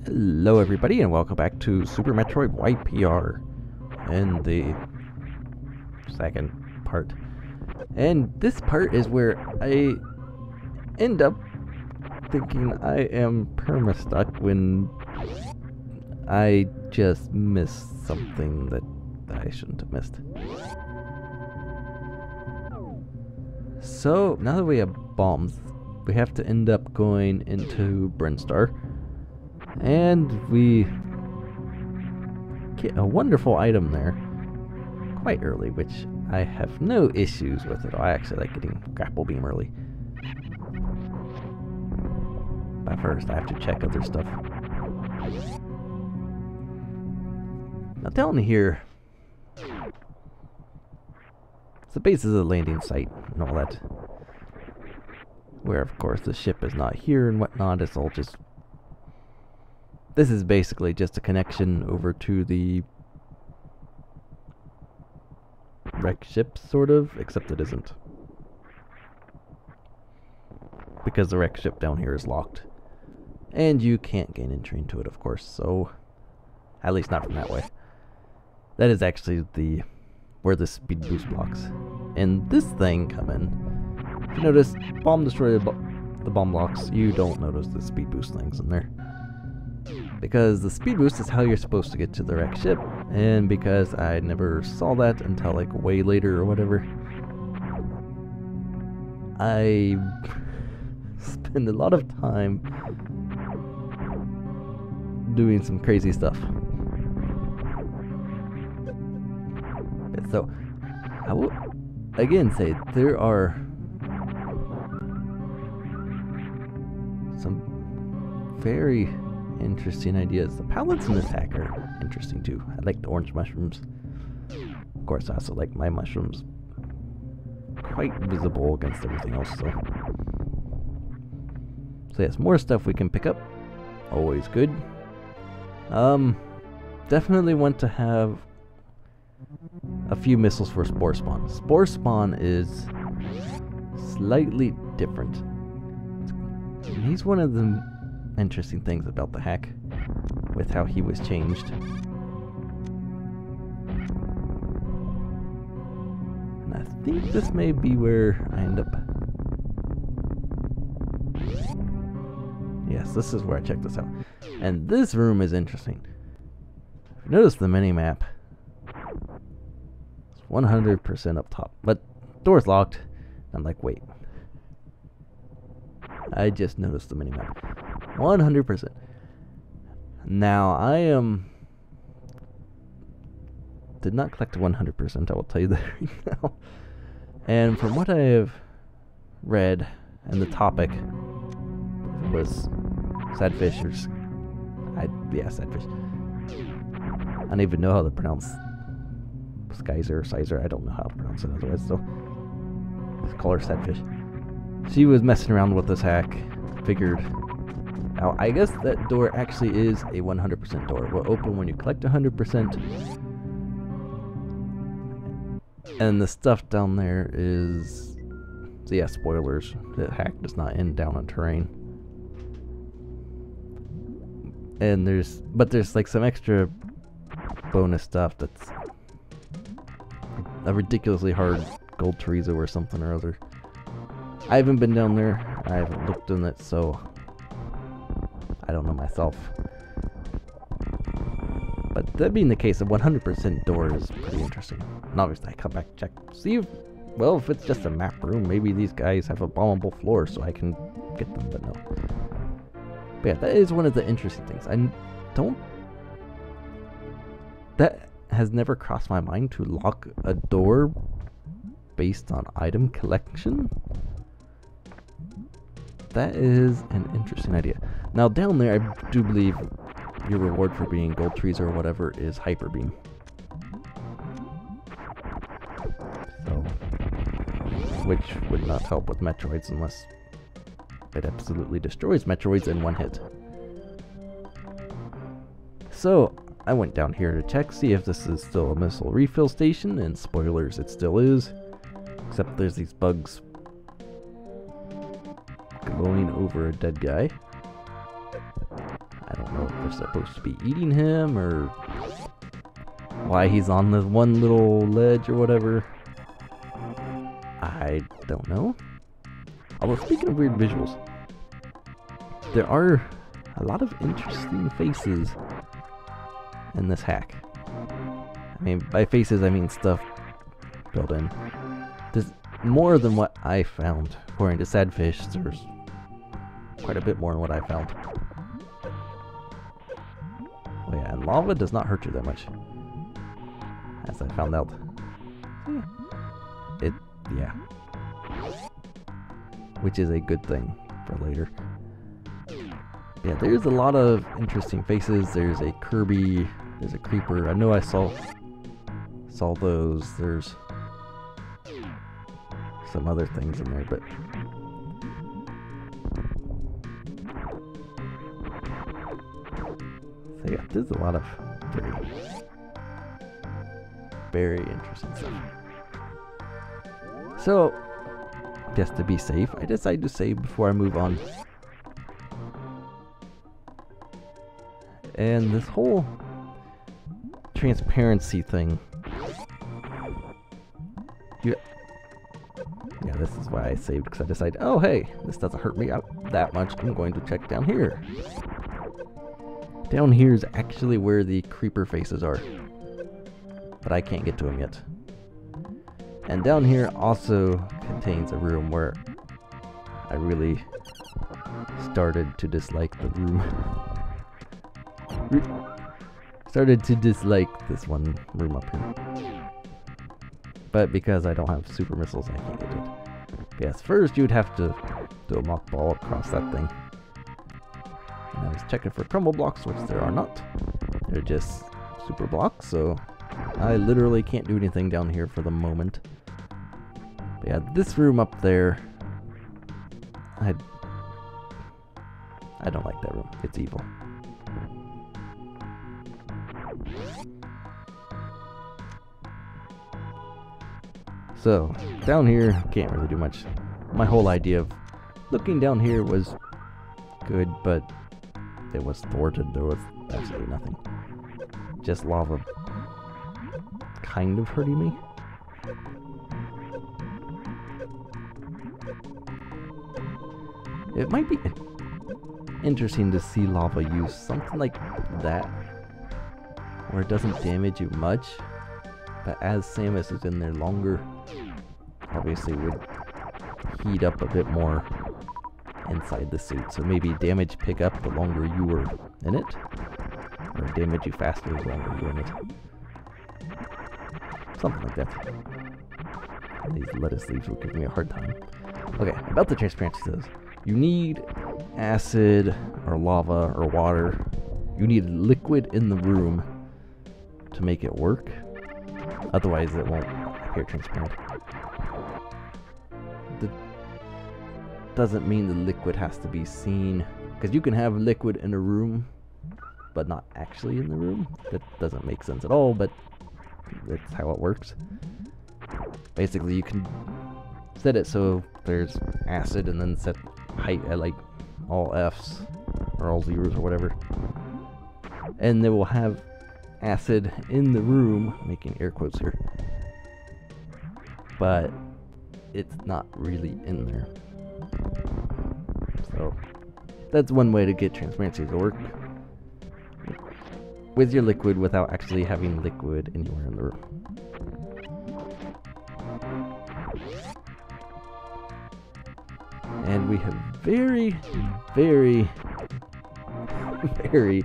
Hello everybody and welcome back to Super Metroid YPR and the second part. And this part is where I end up thinking I am perma-stuck when I just missed something that I shouldn't have missed. So now that we have bombs, we have to end up going into Brinstar. And we get a wonderful item there quite early, which I have no issues with at all. I actually like getting Grapple Beam early. But first I have to check other stuff. Now down here, it's the base of the landing site and all that. Where of course the ship is not here and whatnot, it's all just... This is basically just a connection over to the wreck ship, sort of, except it isn't. Because the wreck ship down here is locked. And you can't gain entry into it, of course, so... At least not from that way. That is actually where the speed boost blocks. And this thing come in. If you notice, bomb destroy the bomb blocks, you don't notice the speed boost things in there. Because the speed boost is how you're supposed to get to the wreck ship, and because I never saw that until like way later or whatever, I spend a lot of time doing some crazy stuff. So, I will again say there are some very interesting ideas. The pallets in this hack are interesting too. I like the orange mushrooms. Of course, I also like my mushrooms quite visible against everything else. So yes, more stuff we can pick up. Always good. Definitely want to have a few missiles for Spore Spawn. Spore Spawn is slightly different. And he's one of the interesting things about the hack with how he was changed. And I think this may be where I end up. Yes, this is where I checked this out. And this room is interesting. If you notice the mini-map, it's 100% up top, but door's locked. I'm like, wait. I just noticed the mini-map. 100%. Now, I did not collect 100%, I will tell you that right now. And from what I have read, and the topic was sadfish, or... sadfish. I don't even know how to pronounce Skyzer or Sizer, I don't know how to pronounce it otherwise, so let's call her sadfish. She was messing around with this hack, figured... Now, I guess that door actually is a 100% door. It will open when you collect 100%. And the stuff down there is... So yeah, spoilers. The hack does not end down on terrain. And there's like some extra bonus stuff that's a ridiculously hard gold chorizo or something or other. I haven't been down there. I haven't looked in it, so... I don't know myself. But that being the case, a 100% door is pretty interesting. And obviously I come back, check, see if, well, if it's just a map room, maybe these guys have a bombable floor so I can get them, but no. But yeah, that is one of the interesting things. That has never crossed my mind to lock a door based on item collection. That is an interesting idea. Now down there, I do believe your reward for being gold trees or whatever is hyper beam. So, which would not help with Metroids unless it absolutely destroys Metroids in one hit. So I went down here to check, see if this is still a missile refill station, and spoilers, it still is. Except there's these bugs glowing over a dead guy. I don't know if we're supposed to be eating him, or why he's on this one little ledge or whatever. I don't know. Although, speaking of weird visuals, there are a lot of interesting faces in this hack. I mean, by faces I mean stuff built in. There's more than what I found. According to Sadfish, there's quite a bit more than what I found. Oh yeah, and lava does not hurt you that much, as I found out. Yeah. Which is a good thing for later. Yeah, there's a lot of interesting faces. There's a Kirby, there's a creeper. I know I saw those. There's some other things in there, but so yeah, there's a lot of very interesting stuff. So, just to be safe, I decided to save before I move on. And this whole transparency thing, yeah, this is why I saved, because I decided, oh hey, this doesn't hurt me out that much, I'm going to check down here. Down here is actually where the creeper faces are, but I can't get to them yet. And down here also contains a room where I really started to dislike the room. Started to dislike this one room up here. But because I don't have super missiles, I can't get to it. Yes, first you'd have to do a mock ball across that thing. And I was checking for crumble blocks, which there are not. They're just super blocks, so I literally can't do anything down here for the moment. But yeah, this room up there, I don't like that room. It's evil. So, down here, can't really do much. My whole idea of looking down here was good, but it was thwarted. There was absolutely nothing. Just lava kind of hurting me. It might be interesting to see lava use something like that, where it doesn't damage you much, but as Samus is in there longer, obviously would heat up a bit more inside the suit. So maybe damage pick up the longer you were in it, or damage you faster the longer you're in it. Something like that. And these lettuce leaves will give me a hard time. Okay, about the transparency says, you need acid or lava or water. You need liquid in the room to make it work. Otherwise it won't appear transparent. That doesn't mean the liquid has to be seen, because you can have liquid in a room but not actually in the room. That doesn't make sense at all, but that's how it works. Basically you can set it so there's acid and then set height at like all F's or all zeros or whatever, and they will have acid in the room, making air quotes here, but it's not really in there. So that's one way to get transparency to work with your liquid without actually having liquid anywhere in the room. And we have very, very, very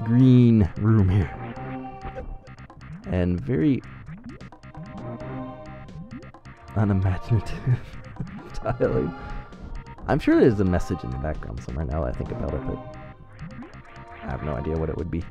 green room here. And very unimaginative tiling. I'm sure there's a message in the background somewhere now that I think about it, but I have no idea what it would be.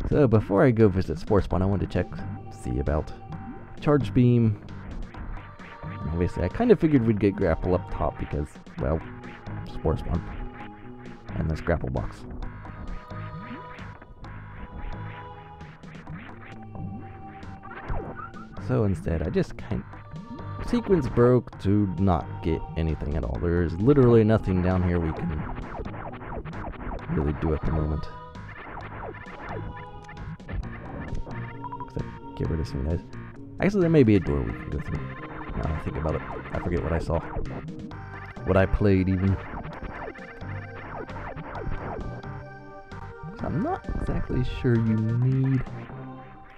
So before I go visit Spore Spawn, I wanted to check, see about Charge Beam. Obviously, I kind of figured we'd get Grapple up top because, well, Spore Spawn. And this Grapple box. So instead, I just sequence broke to not get anything at all. There's literally nothing down here we can really do at the moment. Except get rid of some guys. Actually, there may be a door we can go through. Now I think about it. I forget what I saw. What I played, even. So I'm not exactly sure you need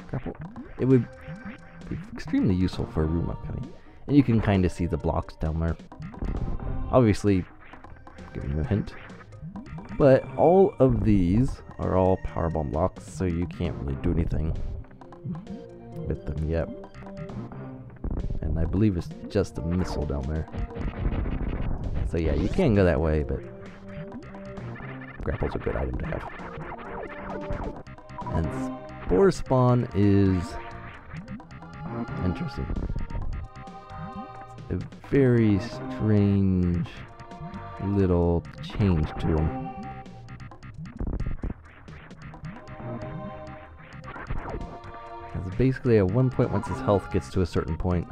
grapple. It would be extremely useful for a room upcoming. And you can kind of see the blocks down there. Obviously, giving you a hint. But all of these are all power bomb blocks, so you can't really do anything with them yet. And I believe it's just a missile down there. So yeah, you can go that way, but Grapple's a good item to have. And Spore Spawn is interesting. A very strange little change to him. Because basically at one point, once his health gets to a certain point,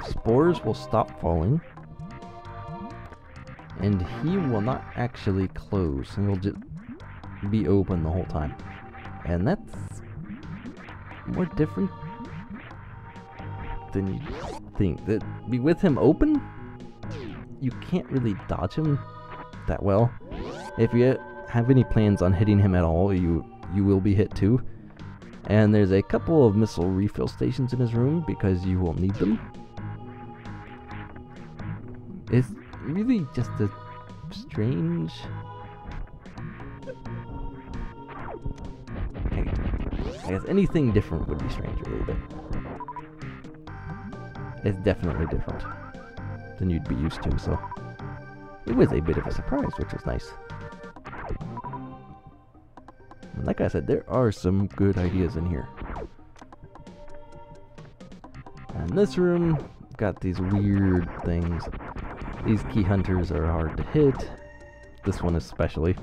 spores will stop falling, and he will not actually close. He'll just be open the whole time. And that's more different than you think. That be with him open, you can't really dodge him that well. If you have any plans on hitting him at all, you will be hit too. And there's a couple of missile refill stations in his room because you will need them. It's really just a strange... I guess anything different would be strange, really, but it's definitely different than you'd be used to, so it was a bit of a surprise, which was nice. And like I said, there are some good ideas in here. And this room got these weird things. These key hunters are hard to hit. This one especially.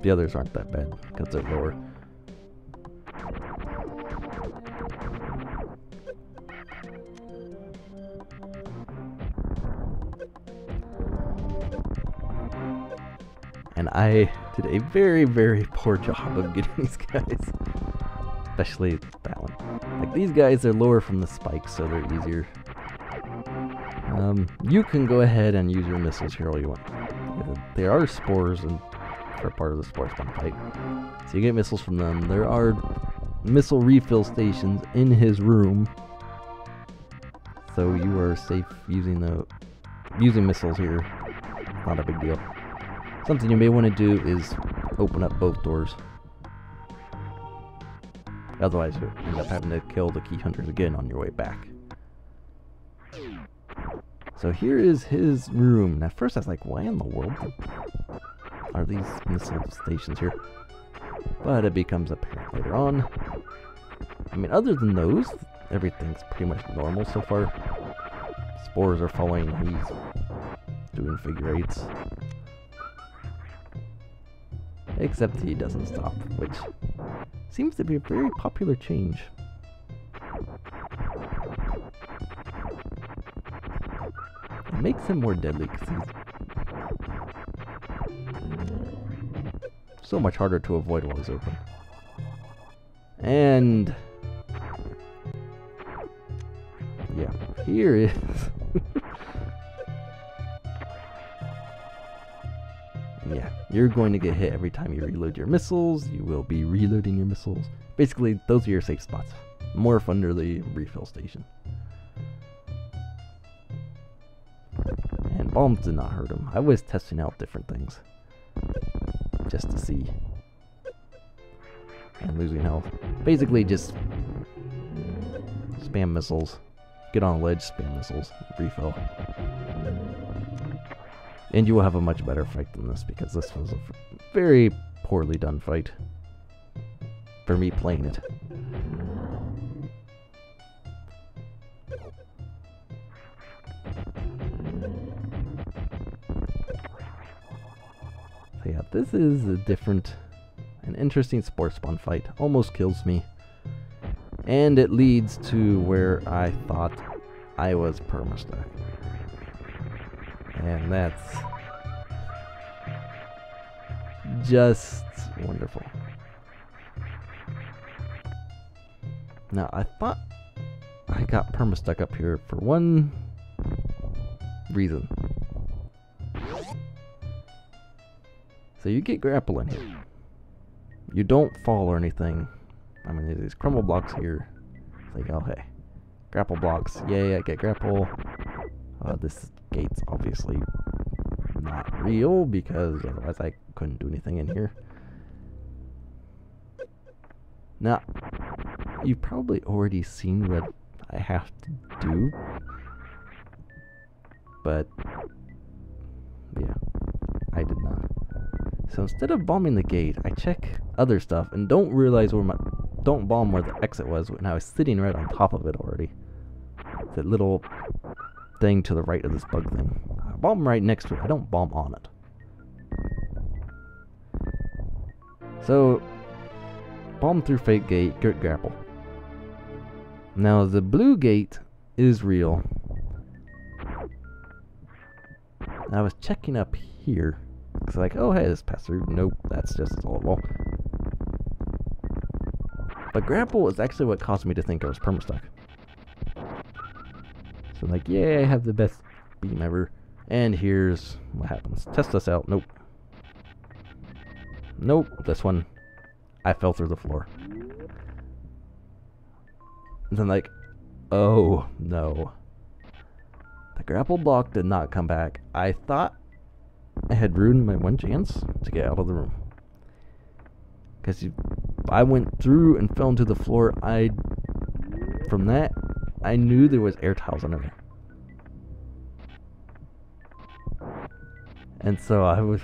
The others aren't that bad because they're lower. And I did a very, very poor job of getting these guys. Especially that one. Like, these guys are lower from the spikes, so they're easier. You can go ahead and use your missiles here all you want. There are spores and are part of the Spore Spawn fight. So you get missiles from them. There are missile refill stations in his room. So you are safe using missiles here. Not a big deal. Something you may want to do is open up both doors. Otherwise you end up having to kill the key hunters again on your way back. So here is his room. And at first I was like, why in the world are these missile stations here? But it becomes apparent later on. I mean, other than those, everything's pretty much normal so far. Spores are falling, he's doing figure eights. Except he doesn't stop, which seems to be a very popular change. It makes him more deadly because he's so much harder to avoid while he's open. And yeah, here is yeah, you're going to get hit every time you reload your missiles. You will be reloading your missiles. Basically, those are your safe spots. Morph under the refill station. And bombs did not hurt him. I was testing out different things just to see. And losing health. Basically just spam missiles. Get on a ledge, spam missiles, refill. And you will have a much better fight than this, because this was a very poorly done fight for me playing it. So yeah, this is a different and interesting Spore Spawn fight. Almost kills me. And it leads to where I thought I was perma-stuck. And that's just wonderful. Now, I thought I got perma-stuck up here for one reason. So you get grapple in here. You don't fall or anything. I mean, there's these crumble blocks here. It's like, oh hey, grapple blocks. Yay, I get grapple. This gate's obviously not real because otherwise I couldn't do anything in here. Now, you've probably already seen what I have to do, but yeah, I did not. So instead of bombing the gate, I check other stuff and don't realize don't bomb where the exit was when I was sitting right on top of it already. That little thing to the right of this bug thing. I bomb right next to it. I don't bomb on it. So, bomb through fake gate, get grapple. Now the blue gate is real. And I was checking up here. It's like, oh hey, this passed through. Nope, that's just a solid wall. But grapple is actually what caused me to think I was perma-stuck. So I'm like, yeah, I have the best beam ever. And here's what happens. Test this out. Nope. Nope, this one. I fell through the floor. And then like, oh no. The grapple block did not come back. I thought I had ruined my one chance to get out of the room. Because I went through and fell into the floor. From that, I knew there was air tiles under there. And so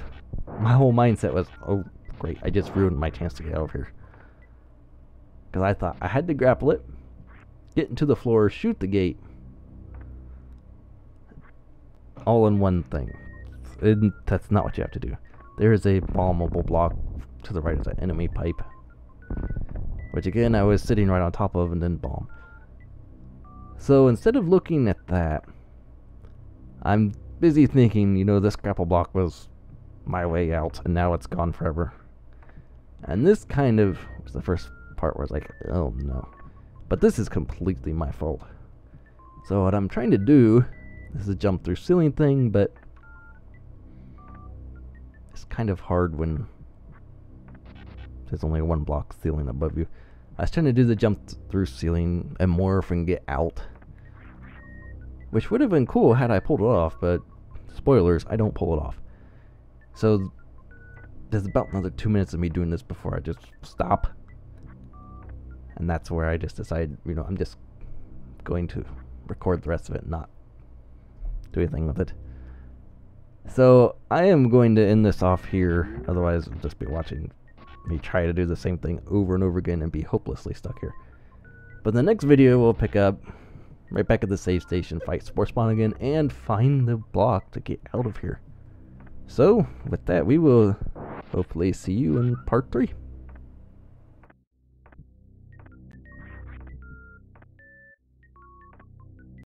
my whole mindset was, oh great, I just ruined my chance to get out of here. Because I thought I had to grapple it, get into the floor, shoot the gate, all in one thing. That's not what you have to do. There is a bombable block to the right of the enemy pipe, which again I was sitting right on top of and didn't bomb. So instead of looking at that, I'm busy thinking, you know, this grapple block was my way out and now it's gone forever. And this kind of was the first part where I was like, oh no. But this is completely my fault. So what I'm trying to do is a jump through ceiling thing, but it's kind of hard when there's only one block ceiling above you. I was trying to do the jump through ceiling and morph and get out, which would have been cool had I pulled it off, but spoilers, I don't pull it off. So there's about another 2 minutes of me doing this before I just stop. And that's where I just decided, you know, I'm just going to record the rest of it and not do anything with it. So I am going to end this off here, otherwise I'll just be watching me try to do the same thing over and over again and be hopelessly stuck here. But the next video we'll pick up right back at the save station, fight Spore Spawn again, and find the block to get out of here. So with that, we will hopefully see you in part 3.